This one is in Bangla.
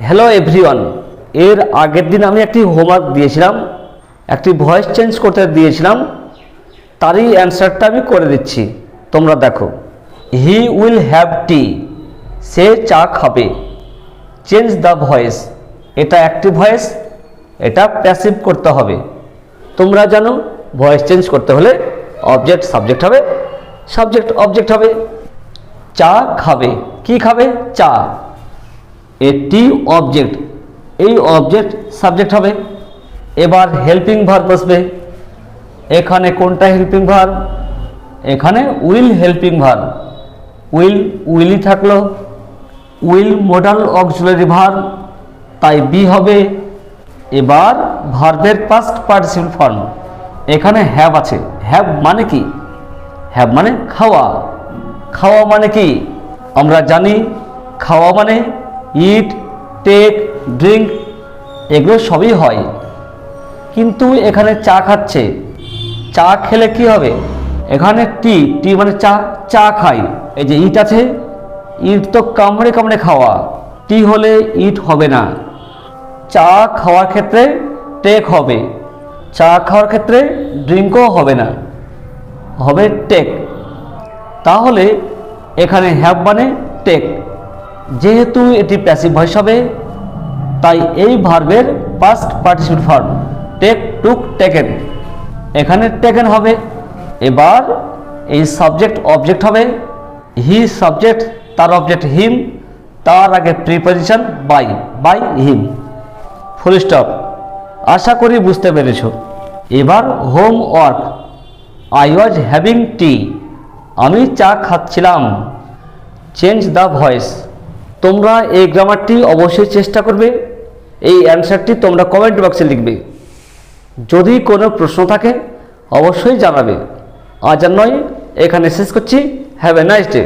হ্যালো এভরিওয়ান, এর আগের দিন আমি একটি হোমওয়ার্ক দিয়েছিলাম, একটি ভয়েস চেঞ্জ করতে দিয়েছিলাম, তারই অ্যান্সারটা আমি করে দিচ্ছি। তোমরা দেখো, হি উইল হ্যাভ টি, সে চা খাবে। চেঞ্জ দ্য ভয়েস, এটা অ্যাক্টিভ ভয়েস, এটা প্যাসিভ করতে হবে। তোমরা জানো ভয়েস চেঞ্জ করতে হলে অবজেক্ট সাবজেক্ট হবে, সাবজেক্ট অবজেক্ট হবে। চা খাবে, কি খাবে? চা। এটি অবজেক্ট, এই অবজেক্ট সাবজেক্ট হবে। এবার হেল্পিং ভার্ব বসবে। এখানে কোনটা হেল্পিং ভার্ব? এখানে উইল হেল্পিং ভার্ব। উইলই থাকলো। উইল মডাল অক্সিলারি ভার্ব, তাই বি হবে। এবার ভার্বের পাস্ট পার্টিসিপল ফর্ম। এখানে হ্যাভ আছে। হ্যাভ মানে কি? হ্যাভ মানে খাওয়া। খাওয়া মানে কি? আমরা জানি খাওয়া মানে ইট, টেক, ড্রিঙ্ক, এগুলো সবই হয়। কিন্তু এখানে চা খাচ্ছে। চা খেলে কি হবে? এখানে টি মানে চা, চা খাই। এই যে ইট আছে, ইট তো কামড়ে কামড়ে খাওয়া, টি হলে ইট হবে না। চা খাওয়ার ক্ষেত্রে টেক হবে, চা খাওয়ার ক্ষেত্রে ড্রিঙ্কও হবে না, হবে টেক। তাহলে এখানে হ্যাভ মানে টেক। যেহেতু এটি প্যাসিভ ভয়েস হবে, তাই এই ভার্বের পাস্ট পার্টিসিপল ফর্ম টেক, টুক, টেকেন, এখানে টেকেন হবে। এবার এই সাবজেক্ট অবজেক্ট হবে। হি সাবজেক্ট, তার অবজেক্ট হিম, তার আগে preposition by him, full stop. আশা করি বুঝতে পেরেছ। এবার homework. I was having tea, আমি চা খাচ্ছিলাম। Change the voice. তোমরা এই গ্রামারটি অবশ্যই চেষ্টা করবে। এই অ্যান্সারটি তোমরা কমেন্ট বক্সে লিখবে। যদি কোনো প্রশ্ন থাকে অবশ্যই জানাবে। আজ আর নয়, এখানে শেষ করছি। Have a nice day.